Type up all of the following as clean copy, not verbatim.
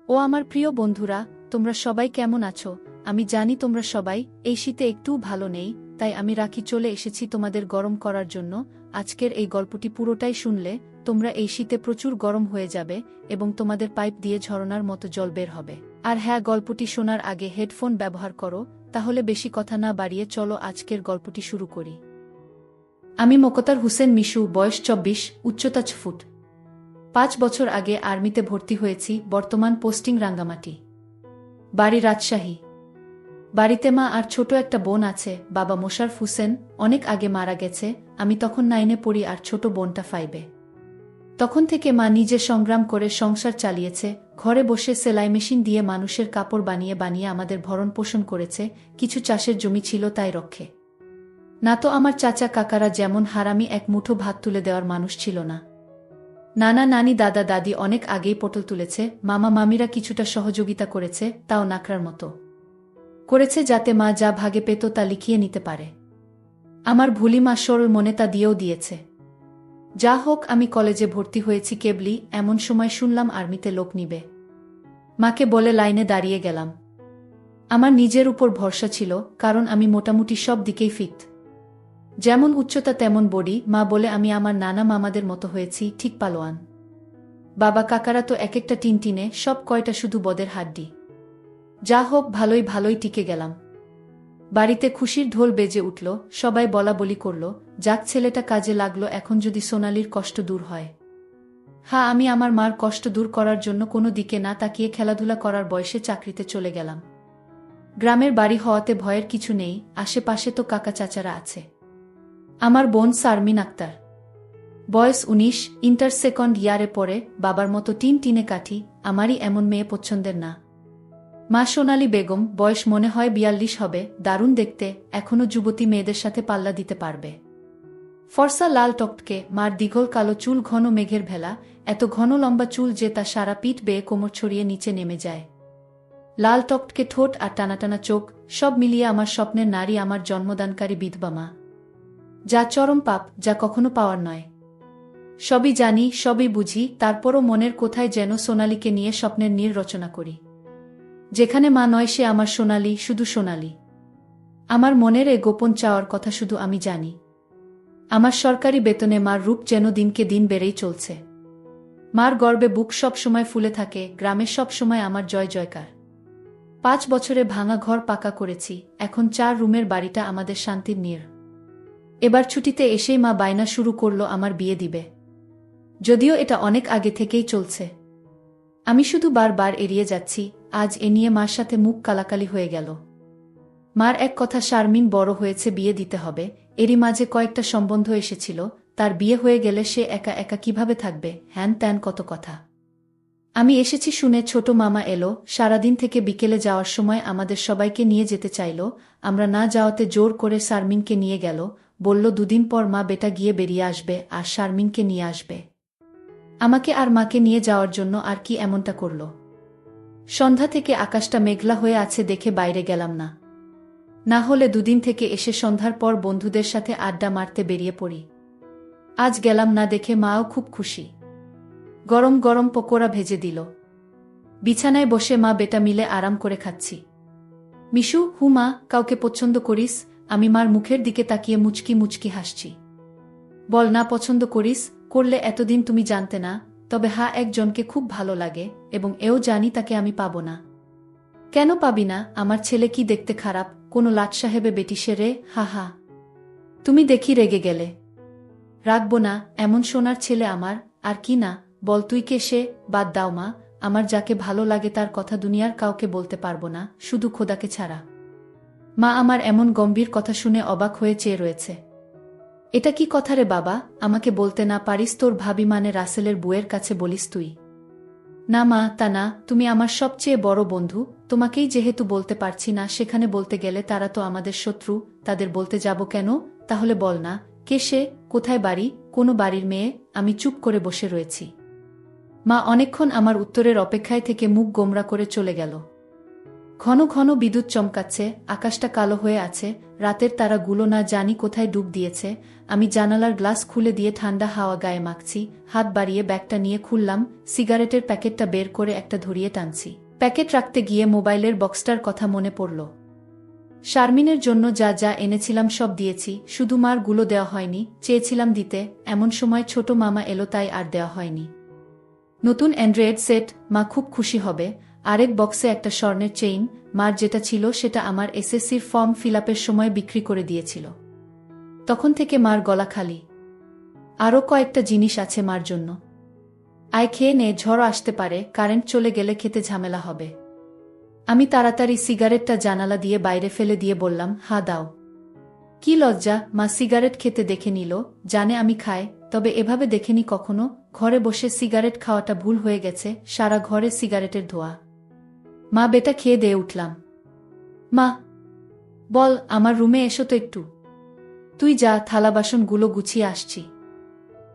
ও আমার প্রিয় বন্ধুরা, তোমরা সবাই কেমন আছো? আমি জানি তোমরা সবাই এই শীতে একটুও ভালো নেই, তাই আমি রাখি চলে এসেছি তোমাদের গরম করার জন্য। আজকের এই গল্পটি পুরোটাই শুনলে তোমরা এই শীতে প্রচুর গরম হয়ে যাবে এবং তোমাদের পাইপ দিয়ে ঝরনার মতো জল বের হবে। আর হ্যাঁ, গল্পটি শোনার আগে হেডফোন ব্যবহার করো, তাহলে বেশি কথা না বাড়িয়ে চলো আজকের গল্পটি শুরু করি। আমি মোকতার হোসেন মিশু, বয়স 24, উচ্চতা 6 ফুট। 5 বছর আগে আর্মিতে ভর্তি হয়েছি, বর্তমান পোস্টিং রাঙ্গামাটি। বাড়ি রাজশাহী। বাড়িতে মা আর ছোট একটা বোন আছে। বাবা মোশারফ হোসেন অনেক আগে মারা গেছে, আমি তখন 9-এ পড়ি আর ছোট বোনটা 5-এ। তখন থেকে মা নিজে সংগ্রাম করে সংসার চালিয়েছে, ঘরে বসে সেলাই মেশিন দিয়ে মানুষের কাপড় বানিয়ে বানিয়ে আমাদের ভরণ পোষণ করেছে। কিছু চাষের জমি ছিল, তাই রক্ষে না তো আমার চাচা কাকারা যেমন হারামি এক মুঠো ভাত তুলে দেওয়ার মানুষ ছিল না। নানা নানি দাদা দাদি অনেক আগেই পটল তুলেছে, মামা মামিরা কিছুটা সহযোগিতা করেছে, তাও নাকড়ার মতো করেছে যাতে মা যা ভাগে পেত তা লিখিয়ে নিতে পারে। আমার ভুলি মা সরল মনে তা দিয়েও দিয়েছে। যা হোক, আমি কলেজে ভর্তি হয়েছি কেবলই, এমন সময় শুনলাম আর্মিতে লোক নিবে। মাকে বলে লাইনে দাঁড়িয়ে গেলাম। আমার নিজের উপর ভরসা ছিল, কারণ আমি মোটামুটি সব দিকেই ফিট। যেমন উচ্চতা তেমন বডি। মা বলে আমি আমার নানা মামাদের মতো হয়েছি, ঠিক পালোয়ান। বাবা কাকারা তো এক একটা টিনটিনে, সব কয়টা শুধু বদের হাড্ডি। যা হোক, ভালোই ভালোই টিকে গেলাম। বাড়িতে খুশির ঢোল বেজে উঠল, সবাই বলা বলি করল, যাক ছেলেটা কাজে লাগলো, এখন যদি সোনালির কষ্ট দূর হয়। হ্যাঁ, আমি আমার মার কষ্ট দূর করার জন্য কোনো দিকে না তাকিয়ে খেলাধুলা করার বয়সে চাকরিতে চলে গেলাম। গ্রামের বাড়ি হওয়াতে ভয়ের কিছু নেই, আশেপাশে তো কাকা চাচারা আছে। আমার বোন শারমিন আক্তার, বয়স 19, ইন্টার সেকেন্ড ইয়ারে পড়ে। বাবার মতো টিনে কাঠি, আমারই এমন মেয়ে পছন্দের না। মা সোনালী বেগম, বয়স মনে হয় 42 হবে, দারুণ দেখতে, এখনো যুবতী মেয়েদের সাথে পাল্লা দিতে পারবে। ফর্সা লাল টকটকে, মার দীঘল কালো চুল, ঘন মেঘের ভেলা, এত ঘন লম্বা চুল যে তা সারা পিঠ বেয়ে কোমর ছড়িয়ে নিচে নেমে যায়। লাল টকটকে ঠোঁট আর টানাটানা চোখ, সব মিলিয়ে আমার স্বপ্নের নারী, আমার জন্মদানকারী বিধবা মা। যা চরম পাপ, যা কখনো পাওয়ার নয়। সবই জানি, সবই বুঝি, তারপরও মনের কোথায় যেন সোনালীকে নিয়ে স্বপ্নের নীড় রচনা করি। যেখানে মা নয় সে আমার সোনালী, শুধু সোনালী। আমার মনের এ গোপন চাওয়ার কথা শুধু আমি জানি। আমার সরকারি বেতনে মার রূপ যেন দিনকে দিন বেড়েই চলছে। মার গর্বে বুক সব সময় ফুলে থাকে, গ্রামে সব সময় আমার জয় জয়কার। 5 বছরে ভাঙা ঘর পাকা করেছি, এখন 4 রুমের বাড়িটা আমাদের শান্তির নীড়। এবার ছুটিতে এসেই মা বায়না শুরু করল আমার বিয়ে দিবে, যদিও এটা অনেক আগে থেকেই চলছে। আমি শুধু বারবার এড়িয়ে যাচ্ছি। আজ এ নিয়ে মার সাথে মুখ কালাকালি হয়ে গেল। মার এক কথা, শারমিন বড় হয়েছে, বিয়ে দিতে হবে। এরই মাঝে কয়েকটা সম্বন্ধ এসেছিল, তার বিয়ে হয়ে গেলে সে একা একা কিভাবে থাকবে, হ্যান ত্যান কত কথা। আমি এসেছি শুনে ছোট মামা এলো, সারাদিন থেকে বিকেলে যাওয়ার সময় আমাদের সবাইকে নিয়ে যেতে চাইল। আমরা না যাওয়াতে জোর করে শারমিনকে নিয়ে গেল, বলল 2 দিন পর মা বেটা গিয়ে বেরিয়ে আসবে আর শারমিনকে নিয়ে আসবে। আমাকে আর মাকে নিয়ে যাওয়ার জন্য আর কি এমনটা করল? সন্ধ্যা থেকে আকাশটা মেঘলা হয়ে আছে দেখে বাইরে গেলাম না। না হলে 2 দিন থেকে এসে সন্ধ্যার পর বন্ধুদের সাথে আড্ডা মারতে বেরিয়ে পড়ি। আজ গেলাম না দেখে মাও খুব খুশি। গরম গরম পকোড়া ভেজে দিল। বিছানায় বসে মা বেটা মিলে আরাম করে খাচ্ছি। মিশু, হুমা, কাউকে পছন্দ করিস? আমি মার মুখের দিকে তাকিয়ে মুচকি মুচকি হাসছি। বল না পছন্দ করিস, করলে এতদিন তুমি জানতে না। তবে হ্যাঁ, একজনকে খুব ভালো লাগে এবং এও জানি তাকে আমি পাবো না। কেন পাবি না? আমার ছেলে কি দেখতে খারাপ? কোনো লাট সাহেবে বেটি সে রে? হা হা। তুমি দেখি রেগে গেলে। রাখবো না, এমন সোনার ছেলে আমার। আর কি না, বল তুই কে সে? বাদ দাও মা, আমার যাকে ভালো লাগে তার কথা দুনিয়ার কাউকে বলতে পারবো না, শুধু খোদাকে ছাড়া। মা আমার এমন গম্ভীর কথা শুনে অবাক হয়ে চেয়ে রয়েছে। এটা কি কথা রে বাবা? আমাকে বলতে না পারিস তোর ভাবি মানে রাসেলের বউয়ের কাছে বলিস তুই? না মা, তা না, তুমি আমার সবচেয়ে বড় বন্ধু, তোমাকেই যেহেতু বলতে পারছি না, সেখানে বলতে গেলে তারা তো আমাদের শত্রু, তাদের বলতে যাব কেন? তাহলে বল না, কে সে, কোথায় বাড়ি, কোনো বাড়ির মেয়ে? আমি চুপ করে বসে রয়েছি। মা অনেকক্ষণ আমার উত্তরের অপেক্ষায় থেকে মুখ গোমরা করে চলে গেল। ঘন ঘন বিদ্যুৎ চমকাচ্ছে, আকাশটা কালো হয়ে আছে, রাতের তারাগুলো না জানি কোথায় ডুব দিয়েছে। আমি জানালার গ্লাস খুলে দিয়ে ঠান্ডা হাওয়া গায়ে মাখছি, হাত বাড়িয়ে ব্যাগটা নিয়ে খুললাম, সিগারেটের প্যাকেটটা বের করে একটা ধরিয়ে টানছি। প্যাকেট রাখতে গিয়ে মোবাইলের বক্সটার কথা মনে পড়ল। শারমিনের জন্য যা যা এনেছিলাম সব দিয়েছি, শুধু মার গুলো দেওয়া হয়নি, চেয়েছিলাম দিতে, এমন সময় ছোট মামা এলো তাই আর দেওয়া হয়নি। নতুন অ্যান্ড্রয়েড সেট, মা খুব খুশি হবে। আরেক বক্সে একটা স্বর্ণের চেইন, মার যেটা ছিল সেটা আমার এসএসসির ফর্ম ফিলআপের সময় বিক্রি করে দিয়েছিল। তখন থেকে মার গলা খালি। আরও কয়েকটা জিনিস আছে মার জন্য। আয় খেয়ে নে, ঝড় আসতে পারে, কারেন্ট চলে গেলে খেতে ঝামেলা হবে। আমি তাড়াতাড়ি সিগারেটটা জানালা দিয়ে বাইরে ফেলে দিয়ে বললাম, হা দাও। কি লজ্জা, মা সিগারেট খেতে দেখে নিল, জানে আমি খাই, তবে এভাবে দেখেনি কখনো। ঘরে বসে সিগারেট খাওয়াটা ভুল হয়ে গেছে, সারা ঘরে সিগারেটের ধোঁয়া। মা বেটা খেয়ে দিয়ে উঠলাম। মা বল, আমার রুমে এসো তো একটু। তুই যা, থালা বাসনগুলো গুছিয়ে আসছি।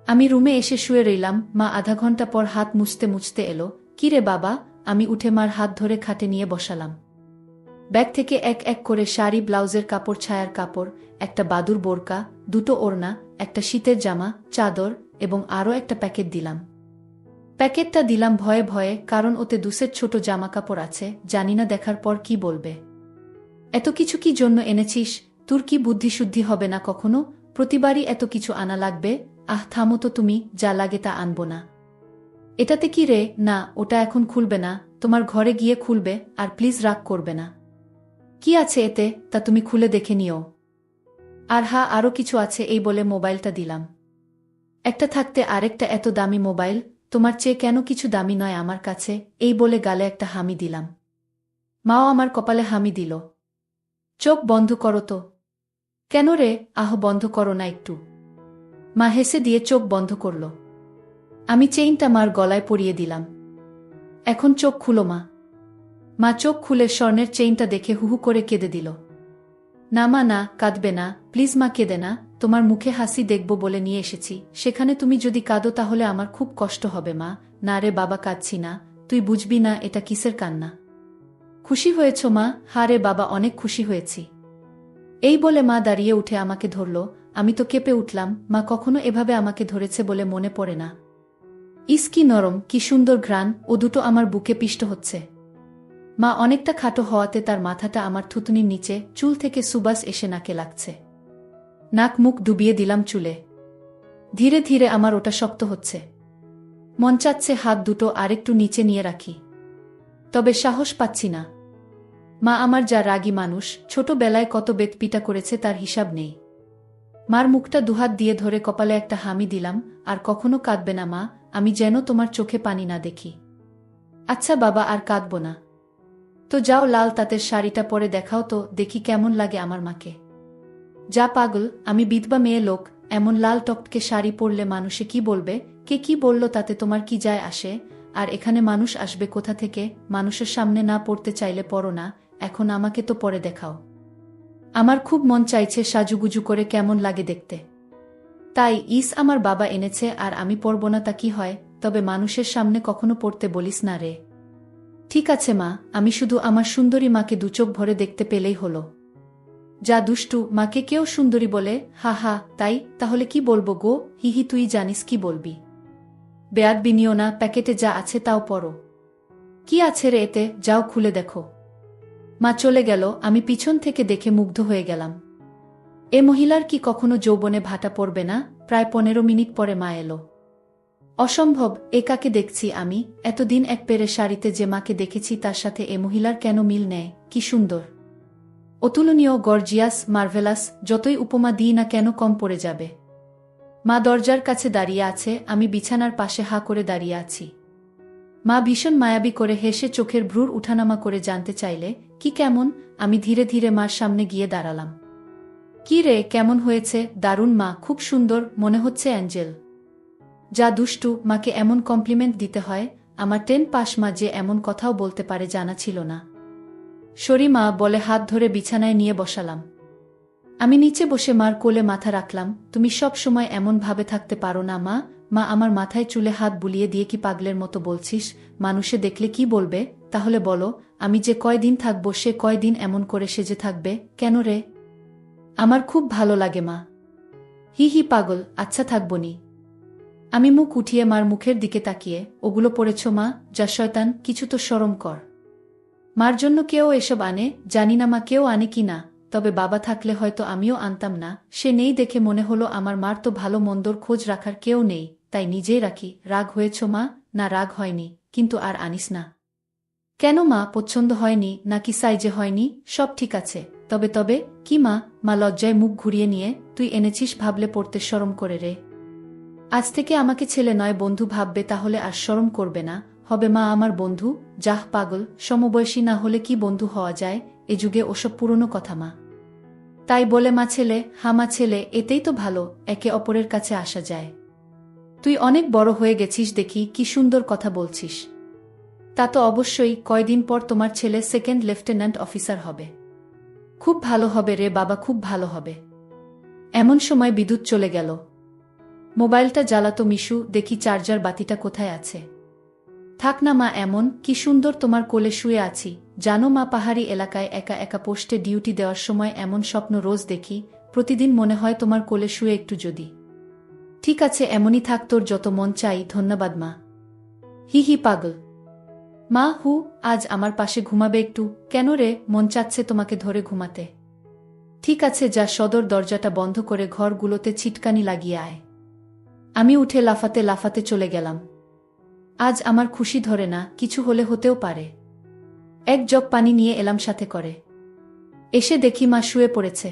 আমি রুমে এসে শুয়ে রইলাম। মা আধা ঘন্টা পর হাত মুছতে মুছতে এলো। কি রে বাবা? আমি উঠে মার হাত ধরে খাটে নিয়ে বসালাম। ব্যাগ থেকে এক এক করে শাড়ি, ব্লাউজের কাপড়, ছায়ার কাপড়, একটা বাদুর বোরকা, দুটো ওড়না, একটা শীতের জামা, চাদর এবং আরও একটা প্যাকেট দিলাম। প্যাকেটটা দিলাম ভয়ে ভয়ে, কারণ ওতে দুসেট ছোট জামা কাপড় আছে, জানি না দেখার পর কি বলবে। এত কিছু কি জন্য এনেছিস? তোর কি বুদ্ধিশুদ্ধি হবে না কখনো? প্রতিবারই এত কিছু আনা লাগবে? আহ থামো তো তুমি, যা লাগে তা আনবো না। এটাতে কি রে? না, ওটা এখন খুলবে না, তোমার ঘরে গিয়ে খুলবে, আর প্লিজ রাগ করবে না। কি আছে এতে, তা তুমি খুলে দেখে নিও। আর হ্যাঁ, আরও কিছু আছে, এই বলে মোবাইলটা দিলাম। একটা থাকতে আরেকটা এত দামি মোবাইল, তোমার চেয়ে কেন কিছু দামি নয় আমার কাছে, এই বলে গালে একটা হামি দিলাম। মাও আমার কপালে হামি দিল। চোখ বন্ধ করো তো। কেন রে? আহ বন্ধ করো না একটু। মা হেসে দিয়ে চোখ বন্ধ করল। আমি চেইনটা মার গলায় পরিয়ে দিলাম। এখন চোখ খুলো মা। মা চোখ খুলে স্বর্ণের চেইনটা দেখে হুহু করে কেঁদে দিল। না মা না, কাঁদবে না, প্লিজ মা, কেঁদে না, তোমার মুখে হাসি দেখব বলে নিয়ে এসেছি, সেখানে তুমি যদি কাঁদো তাহলে আমার খুব কষ্ট হবে মা। না রে বাবা, কাঁদছি না, তুই বুঝবি না এটা কিসের কান্না। খুশি হয়েছ মা? হা রে বাবা, অনেক খুশি হয়েছি। এই বলে মা দাঁড়িয়ে উঠে আমাকে ধরল। আমি তো কেঁপে উঠলাম, মা কখনো এভাবে আমাকে ধরেছে বলে মনে পড়ে না। ইস কি নরম, কি সুন্দর ঘ্রাণ, ও দুটো আমার বুকে পিষ্ট হচ্ছে। মা অনেকটা খাটো হওয়াতে তার মাথাটা আমার থুতনির নিচে, চুল থেকে সুবাস এসে নাকে লাগছে। নাক মুখ ডুবিয়ে দিলাম চুলে। ধীরে ধীরে আমার ওটা শক্ত হচ্ছে। মন চাচ্ছে হাত দুটো আরেকটু নিচে নিয়ে রাখি, তবে সাহস পাচ্ছি না। মা আমার যা রাগী মানুষ, ছোটবেলায় কত বেতপিটা করেছে তার হিসাব নেই। মার মুখটা দুহাত দিয়ে ধরে কপালে একটা হামি দিলাম। আর কখনো কাঁদবে না মা, আমি যেন তোমার চোখে পানি না দেখি। আচ্ছা বাবা, আর কাঁদব না। তো যাও, লাল তাঁতের শাড়িটা পরে দেখাও তো, দেখি কেমন লাগে আমার মাকে। যা পাগল, আমি বিধবা মেয়ে লোক, এমন লাল টকটকে শাড়ি পরলে মানুষে কি বলবে? কে কি বলল তাতে তোমার কি যায় আসে? আর এখানে মানুষ আসবে কোথা থেকে? মানুষের সামনে না পড়তে চাইলে পড়ো না, এখন আমাকে তো পরে দেখাও। আমার খুব মন চাইছে সাজুগুজু করে কেমন লাগে দেখতে। তাই আমার বাবা এনেছে আর আমি পরব না তা কি হয়? তবে মানুষের সামনে কখনো পড়তে বলিস না রে। ঠিক আছে মা, আমি শুধু আমার সুন্দরী মাকে দুচোখ ভরে দেখতে পেলেই হলো। যা দুষ্টু, মাকে কেউ সুন্দরী বলে? হা হা, তাই? তাহলে কি বলবো গো? হিহি, তুই জানিস কি বলবি। বেয়াদবি নিও না, প্যাকেটে যা আছে তাও পড়ো। কি আছে রে এতে? যাও খুলে দেখো। মা চলে গেল, আমি পিছন থেকে দেখে মুগ্ধ হয়ে গেলাম। এ মহিলার কি কখনো যৌবনে ভাটা পড়বে না? প্রায় 15 মিনিট পরে মা এলো। অসম্ভব, এ কাকে দেখছি আমি? এতদিন এক পেরে শাড়িতে যে মাকে দেখেছি তার সাথে এ মহিলার কেন মিল নেয়? কি সুন্দর, অতুলনীয়, গর্জিয়াস, মার্ভেলাস, যতই উপমা দিই না কেন কম পড়ে যাবে। মা দরজার কাছে দাঁড়িয়ে আছে, আমি বিছানার পাশে হা করে দাঁড়িয়ে আছি। মা ভীষণ মায়াবী করে হেসে চোখের ভ্রুর উঠানামা করে জানতে চাইলে, কি কেমন? আমি ধীরে ধীরে মার সামনে গিয়ে দাঁড়ালাম। কি রে, কেমন হয়েছে? দারুণ মা, খুব সুন্দর, মনে হচ্ছে অ্যাঞ্জেল। যা দুষ্টু, মাকে এমন কমপ্লিমেন্ট দিতে হয়? আমার 10 পাস মা যে এমন কথাও বলতে পারে জানা ছিল না। সরি মা বলে হাত ধরে বিছানায় নিয়ে বসালাম। আমি নিচে বসে মার কোলে মাথা রাখলাম। তুমি সব সময় এমন ভাবে থাকতে পারো না মা? মা আমার মাথায় চুলে হাত বুলিয়ে দিয়ে কি পাগলের মতো বলছিস? মানুষে দেখলে কি বলবে? তাহলে বলো, আমি যে কয়দিন থাকবো সে কয়দিন এমন করে সেজে থাকবে কেন রে? আমার খুব ভালো লাগে মা। হি হি পাগল, আচ্ছা থাকবনি। আমি মুখ উঠিয়ে মার মুখের দিকে তাকিয়ে, ওগুলো পড়েছ মা? যা শয়তান, কিছু তো শরম কর। মার জন্য কেউ এসব আনে? জানি না মা কেউ আনে কি না, তবে বাবা থাকলে হয়তো আমিও আনতাম না। সে নেই দেখে মনে হলো আমার মার তো ভালো মন্দর খোঁজ রাখার কেউ নেই, তাই নিজেই রাখি। রাগ হয়েছ মা? না রাগ হয়নি, কিন্তু আর আনিস না। কেন মা, পছন্দ হয়নি নাকি সাইজে হয়নি? সব ঠিক আছে। তবে তবে কি মা? মা লজ্জায় মুখ ঘুরিয়ে নিয়ে, তুই এনেছিস ভাবলে পড়তে শরম করে রে। আজ থেকে আমাকে ছেলে নয় বন্ধু ভাববে, তাহলে আর শরম করবে না। হবে মা আমার বন্ধু? যাহ পাগল, সমবয়সী না হলে কি বন্ধু হওয়া যায়? এ যুগে ওসব পুরনো কথা মা। তাই বলে মা ছেলে, হামা ছেলে, এতেই তো ভালো, একে অপরের কাছে আসা যায়। তুই অনেক বড় হয়ে গেছিস দেখি, কি সুন্দর কথা বলছিস। তা তো অবশ্যই, কয়দিন পর তোমার ছেলে সেকেন্ড লেফটেন্যান্ট অফিসার হবে। খুব ভালো হবে রে বাবা, খুব ভালো হবে। এমন সময় বিদ্যুৎ চলে গেল। মোবাইলটা জ্বালাতো মিশু, দেখি চার্জার বাতিটা কোথায় আছে। থাক না মা এমন, কি সুন্দর তোমার কোলে শুয়ে আছি। জানো মা, পাহাড়ি এলাকায় একা একা পোস্টে ডিউটি দেওয়ার সময় এমন স্বপ্ন রোজ দেখি। প্রতিদিন মনে হয় তোমার কোলে শুয়ে একটু যদি। ঠিক আছে, এমনই থাক, তোর যত মন চাই। ধন্যবাদ মা। হি হি পাগল। মা হু, আজ আমার পাশে ঘুমাবে একটু? কেন রে, মন চাচ্ছে তোমাকে ধরে ঘুমাতে? ঠিক আছে, যা সদর দরজাটা বন্ধ করে ঘরগুলোতে ছিটকানি লাগিয়ে আয়। আমি উঠে লাফাতে লাফাতে চলে গেলাম। আজ আমার খুশি ধরে না, কিছু হলে হতেও পারে। এক জগ পানি নিয়ে এলাম সাথে করে। এসে দেখি মা শুয়ে পড়েছে।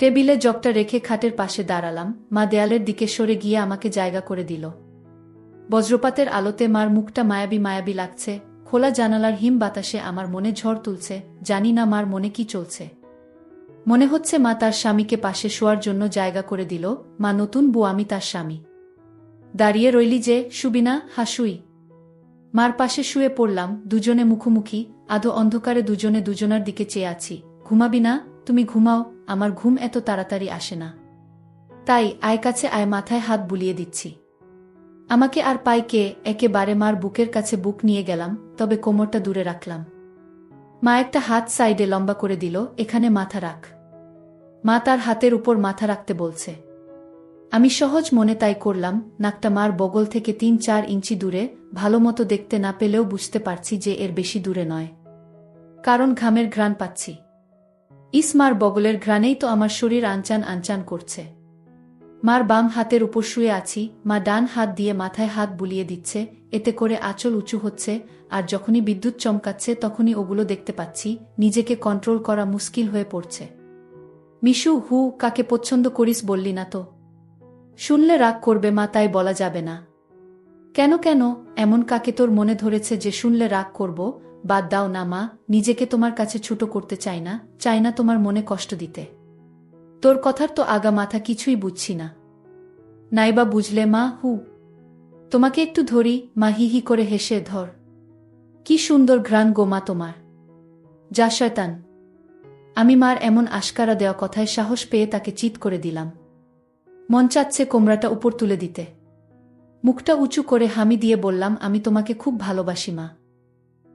টেবিলে জগটা রেখে খাটের পাশে দাঁড়ালাম। মা দেয়ালের দিকে সরে গিয়ে আমাকে জায়গা করে দিল। বজ্রপাতের আলোতে মার মুখটা মায়াবী মায়াবী লাগছে। খোলা জানালার হিম বাতাসে আমার মনে ঝড় তুলছে। জানি না মার মনে কি চলছে। মনে হচ্ছে মা তার স্বামীকে পাশে শোয়ার জন্য জায়গা করে দিল। মা নতুন বউ, আমি তার স্বামী। দাঁড়িয়ে রইলি যে, শুবি না? হাসুই। মার পাশে শুয়ে পড়লাম, দুজনে মুখোমুখি। আধো অন্ধকারে দুজনে দুজনার দিকে চেয়ে আছি। ঘুমাবি না? তুমি ঘুমাও, আমার ঘুম এত তাড়াতাড়ি আসে না। তাই আয় কাছে আয়, মাথায় হাত বুলিয়ে দিচ্ছি। আমাকে আর পাই কে? একেবারে মার বুকের কাছে বুক নিয়ে গেলাম, তবে কোমরটা দূরে রাখলাম। মা একটা হাত সাইডে লম্বা করে দিল, এখানে মাথা রাখ। মা তার হাতের উপর মাথা রাখতে বলছে। আমি সহজ মনে তাই করলাম। নাকটা মার বগল থেকে ৩-৪ ইঞ্চি দূরে। ভালো মতো দেখতে না পেলেও বুঝতে পারছি যে এর বেশি দূরে নয়, কারণ ঘামের ঘ্রাণ পাচ্ছি। ইস, মার বগলের ঘ্রাণেই তো আমার শরীর আনচান আনচান করছে। মার বাম হাতের উপর শুয়ে আছি। মা ডান হাত দিয়ে মাথায় হাত বুলিয়ে দিচ্ছে, এতে করে আঁচল উঁচু হচ্ছে। আর যখনই বিদ্যুৎ চমকাচ্ছে তখনই ওগুলো দেখতে পাচ্ছি। নিজেকে কন্ট্রোল করা মুশকিল হয়ে পড়ছে। মিশু, হু, কাকে পছন্দ করিস বললি না তো? শুনলে রাগ করবে মা, তাই বলা যাবে না। কেন কেন, এমন কাকে তোর মনে ধরেছে যে শুনলে রাগ করব? বাদ দাও না মা, নিজেকে তোমার কাছে ছোট করতে চাই না তোমার মনে কষ্ট দিতে। তোর কথার তো আগা মাথা কিছুই বুঝছি না। নাইবা বুঝলে মা, হু। তোমাকে একটু ধরি। মা হি হি করে হেসে, ধর। কি সুন্দর ঘ্রাণ গো মা তোমার। যা শয়তান। আমি মার এমন আশকারা দেওয়া কথায় সাহস পেয়ে তাকে চিৎ করে দিলাম। মন চাচ্ছে কোমরাটা উপর তুলে দিতে। মুখটা উঁচু করে হামি দিয়ে বললাম, আমি তোমাকে খুব ভালোবাসি মা।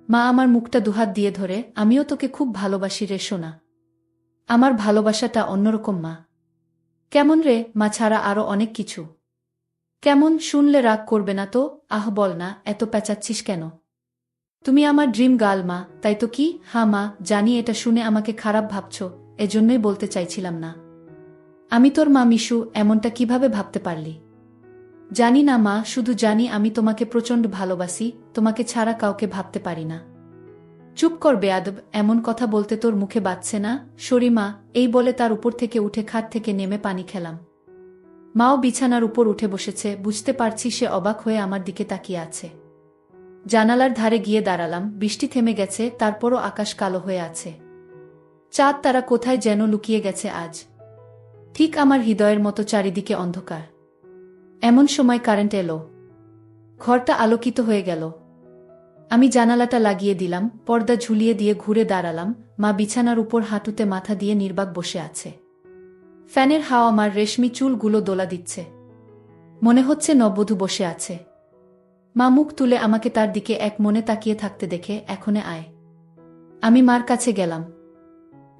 মা আমার মুখটা দুহাত দিয়ে ধরে, আমিও তোকে খুব ভালোবাসি রে সোনা। আমার ভালোবাসাটা অন্যরকম মা। কেমন রে? মা ছাড়া আরো অনেক কিছু। কেমন? শুনলে রাগ করবে না তো? আহ বল না, এত পেঁচাচ্ছিস কেন? তুমি আমার ড্রিম গার্ল মা, তাই তো? কি? হ্যাঁ মা, জানি এটা শুনে আমাকে খারাপ ভাবছ, এজন্যই বলতে চাইছিলাম না। আমি তোর মা মিশু, এমনটা কিভাবে ভাবতে পারলি? জানি না মা, শুধু জানি আমি তোমাকে প্রচণ্ড ভালোবাসি। তোমাকে ছাড়া কাউকে ভাবতে পারি না। চুপ কর বেয়াদব, এমন কথা বলতে তোর মুখে বাজছে না? সরি মা। এই বলে তার উপর থেকে উঠে খাট থেকে নেমে পানি খেলাম। মাও বিছানার উপর উঠে বসেছে। বুঝতে পারছি সে অবাক হয়ে আমার দিকে তাকিয়ে আছে। জানালার ধারে গিয়ে দাঁড়ালাম। বৃষ্টি থেমে গেছে, তারপরও আকাশ কালো হয়ে আছে। চাঁদ তারা কোথায় যেন লুকিয়ে গেছে আজ। ঠিক আমার হৃদয়ের মতো চারিদিকে অন্ধকার। এমন সময় কারেন্ট এলো। ঘরটা আলোকিত হয়ে গেল। আমি জানালাটা লাগিয়ে দিলাম, পর্দা ঝুলিয়ে দিয়ে ঘুরে দাঁড়ালাম। মা বিছানার উপর হাঁটুতে মাথা দিয়ে নির্বাক বসে আছে। ফ্যানের হাওয়া আমার রেশমি চুলগুলো দোলা দিচ্ছে। মনে হচ্ছে নববধূ বসে আছে। মা মুখ তুলে আমাকে তার দিকে এক মনে তাকিয়ে থাকতে দেখে এখনে আয়। আমি মার কাছে গেলাম।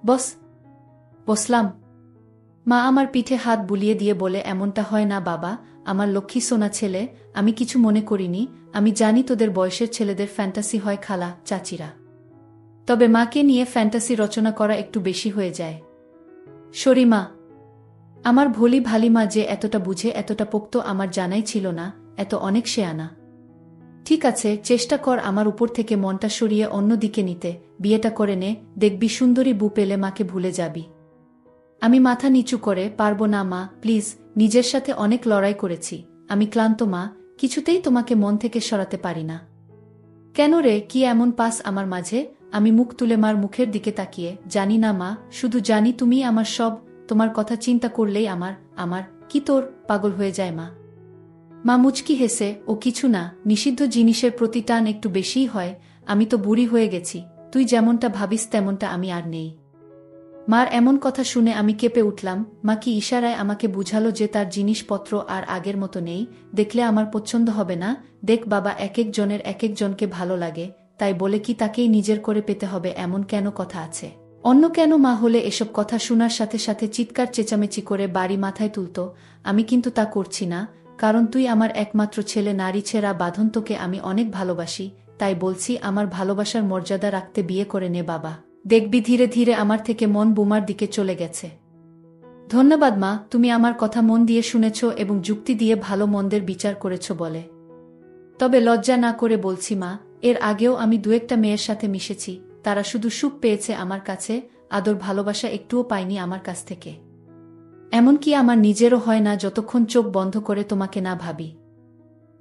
বস। বসলাম। মা আমার পিঠে হাত বুলিয়ে দিয়ে বলে, এমনটা হয় না বাবা, আমার লক্ষ্মী সোনা ছেলে, আমি কিছু মনে করিনি। আমি জানি তোদের বয়সের ছেলেদের ফ্যান্টাসি হয় খালা, চাচিরা। তবে মাকে নিয়ে ফ্যান্টাসি রচনা করা একটু বেশি হয়ে যায়। সরি মা। আমার ভোলি ভালি মা যে এতটা বুঝে, এতটা পোক্ত আমার জানাই ছিল না, এত অনেক শেয়ানা। ঠিক আছে, চেষ্টা কর আমার উপর থেকে মনটা সরিয়ে অন্য দিকে নিতে, বিয়েটা করে নে, দেখবি সুন্দরী বউ পেলে মাকে ভুলে যাবি। আমি মাথা নিচু করে, পারবো না মা, প্লিজ, নিজের সাথে অনেক লড়াই করেছি, আমি ক্লান্ত মা, কিছুতেই তোমাকে মন থেকে সরাতে পারি না। কেন রে, কি এমন পাস আমার মাঝে? আমি মুখ তুলে মার মুখের দিকে তাকিয়ে, জানি না মা, শুধু জানি তুমি আমার সব, তোমার কথা চিন্তা করলেই আমার কি তোর পাগল হয়ে যায় মা। মা মুচকি হেসে, ও কিছু না, নিষিদ্ধ জিনিসের প্রতি টান একটু বেশিই হয়, আমি তো বুড়ি হয়ে গেছি, তুই যেমনটা ভাবিস তেমনটা আমি আর নেই। মার এমন কথা শুনে আমি কেঁপে উঠলাম। মা কি ইশারায় আমাকে বুঝালো যে তার জিনিসপত্র আর আগের মতো নেই, দেখলে আমার পছন্দ হবে না? দেখ বাবা, এক এক জনের এক এক জনকে ভালো লাগে, তাই বলে কি তাকেই নিজের করে পেতে হবে এমন কেন কথা আছে? অন্য কেন মা হলে এসব কথা শোনার সাথে সাথে চিৎকার চেঁচামেচি করে বাড়ি মাথায় তুলত। আমি কিন্তু তা করছি না, কারণ তুই আমার একমাত্র ছেলে, নারী ছেঁড়া বাঁধন, তোকে আমি অনেক ভালোবাসি, তাই বলছি আমার ভালোবাসার মর্যাদা রাখতে বিয়ে করে নে বাবা। দেখবি ধীরে ধীরে আমার থেকে মন বোমার দিকে চলে গেছে। ধন্যবাদ মা, তুমি আমার কথা মন দিয়ে শুনেছ এবং যুক্তি দিয়ে ভালো মন্দের বিচার করেছ বলে। তবে লজ্জা না করে বলছি মা, এর আগেও আমি দু একটা মেয়ের সাথে মিশেছি, তারা শুধু সুখ পেয়েছে আমার কাছে, আদর ভালোবাসা একটুও পায়নি আমার কাছ থেকে। এমনকি আমার নিজেরও হয় না যতক্ষণ চোখ বন্ধ করে তোমাকে না ভাবি।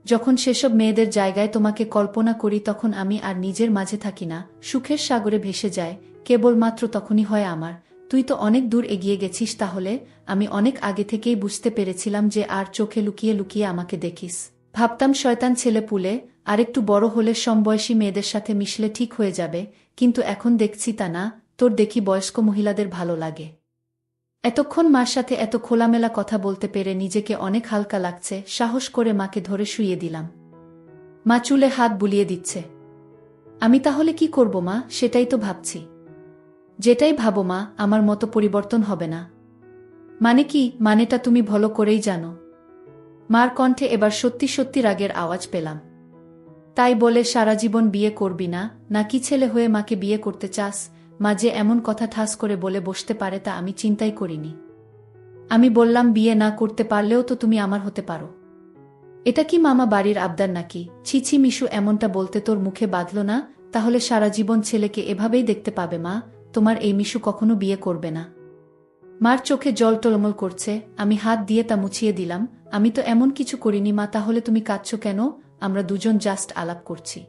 যখন সেসব মেয়েদের জায়গায় তোমাকে কল্পনা করি তখন আমি আর নিজের মাঝে থাকি না, সুখের সাগরে ভেসে যায়, কেবলমাত্র তখনই হয় আমার। তুই তো অনেক দূর এগিয়ে গেছিস তাহলে, আমি অনেক আগে থেকেই বুঝতে পেরেছিলাম যে আর চোখে লুকিয়ে লুকিয়ে আমাকে দেখিস। ভাবতাম শয়তান ছেলে পুলে, আরেকটু বড় হলে সমবয়সী মেয়েদের সাথে মিশলে ঠিক হয়ে যাবে, কিন্তু এখন দেখছি তা না, তোর দেখি বয়স্ক মহিলাদের ভালো লাগে। এতক্ষণ মার সাথে এত খোলামেলা কথা বলতে পেরে নিজেকে অনেক হালকা লাগছে, সাহস করে মাকে ধরে শুইয়ে দিলাম। মা চুলে হাত বুলিয়ে দিচ্ছে। আমি তাহলে কি করব মা, সেটাই তো ভাবছি। যেটাই ভাবো মা, আমার মতো পরিবর্তন হবে না। মানে কি? মানেটা তুমি ভালো করেই জানো। মার কণ্ঠে এবার সত্যি সত্যি রাগের আওয়াজ পেলাম। তাই বলে সারা জীবন বিয়ে করবি না, নাকি ছেলে হয়ে মাকে বিয়ে করতে চাস? মা যে এমন কথা ঠাস করে বলে বসতে পারে তা আমি চিন্তাই করিনি। আমি বললাম, বিয়ে না করতে পারলেও তো তুমি আমার হতে পারো। এটা কি মামা বাড়ির আবদার নাকি? ছিছি মিশু, এমনটা বলতে তোর মুখে বাঁধল না? তাহলে সারা জীবন ছেলেকে এভাবেই দেখতে পাবে মা, তোমার এই মিশু কখনো বিয়ে করবে না। মার চোখে জল টলমল করছে, আমি হাত দিয়ে তা মুছিয়ে দিলাম। আমি তো এমন কিছু করিনি মা, তাহলে তুমি কাঁদছো কেন? আমরা দুজন জাস্ট আলাপ করছি।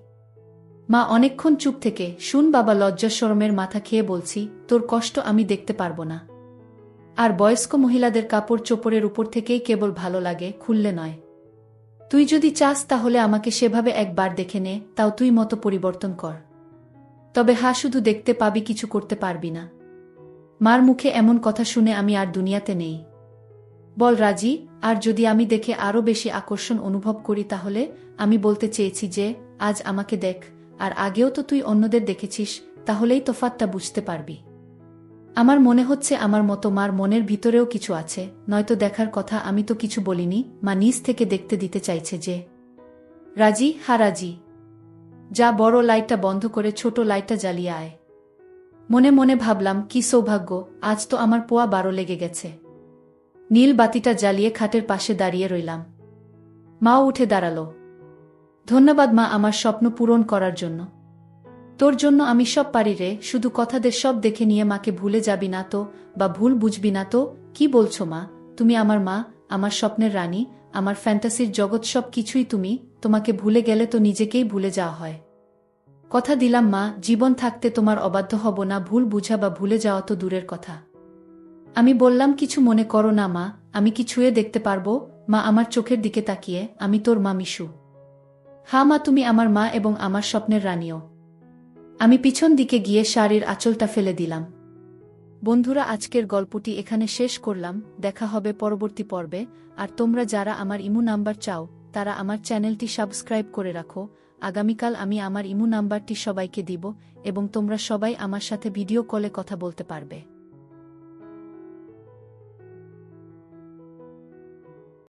মা অনেকক্ষণ চুপ থেকে, শুন বাবা, লজ্জা শরমের মাথা খেয়ে বলছি, তোর কষ্ট আমি দেখতে পারবো না। আর বয়স্ক মহিলাদের কাপড় চোপড়ের উপর থেকেই কেবল ভালো লাগে, খুললে নয়। তুই যদি চাস তাহলে আমাকে সেভাবে একবার দেখে নে, তাও তুই মতো পরিবর্তন কর। তবে শুধু দেখতে পাবি, কিছু করতে পারবি না। মার মুখে এমন কথা শুনে আমি আর দুনিয়াতে নেই। বল রাজি? আর যদি আমি দেখে আরো বেশি আকর্ষণ অনুভব করি তাহলে? আমি বলতে চেয়েছি যে, আজ আমাকে দেখ, আর আগেও তো তুই অন্যদের দেখেছিস, তাহলেই তফাৎটা বুঝতে পারবি। আমার মনে হচ্ছে আমার মতো মার মনের ভিতরেও কিছু আছে, নয়তো দেখার কথা, আমি তো কিছু বলিনি। মা নিজ থেকে দেখতে দিতে চাইছে যে। রাজি? রাজি। যা, বড় লাইটটা বন্ধ করে ছোট লাইটটা জ্বালিয়ে আয়। মনে মনে ভাবলাম, কি সৌভাগ্য, আজ তো আমার পোয়া 12 লেগে গেছে। নীল বাতিটা জ্বালিয়ে খাটের পাশে দাঁড়িয়ে রইলাম। মাও উঠে দাঁড়ালো। ধন্যবাদ মা, আমার স্বপ্ন পূরণ করার জন্য। তোর জন্য আমি সব পারি রে, শুধু কথাদের সব দেখে নিয়ে মাকে ভুলে যাবি না তো, বা ভুল বুঝবি না তো? কি বলছো মা? তুমি আমার মা, আমার স্বপ্নের রানী, আমার ফ্যান্টাসির জগৎ, সব কিছুই তুমি। তোমাকে ভুলে গেলে তো নিজেকেই ভুলে যাওয়া হয়। কথা দিলাম মা, জীবন থাকতে তোমার অবাধ্য হব না, ভুল বুঝা বা ভুলে যাওয়া তো দূরের কথা। আমি বললাম, কিছু মনে করো না মা, আমি কি ছুঁয়ে দেখতে পারবো? মা আমার চোখের দিকে তাকিয়ে, আমি তোর মা মিশু। মা, তুমি আমার মা এবং আমার স্বপ্নের রানীও। আমি পিছন দিকে গিয়ে শাড়ির আঁচলটা ফেলে দিলাম। বন্ধুরা, আজকের গল্পটি এখানে শেষ করলাম। দেখা হবে পরবর্তী পর্বে। আর তোমরা যারা আমার ইমো নাম্বার চাও তারা আমার চ্যানেলটি সাবস্ক্রাইব করে রাখো। আগামীকাল আমি আমার ইমো নাম্বারটি সবাইকে দিব এবং তোমরা সবাই আমার সাথে ভিডিও কলে কথা বলতে পারবে।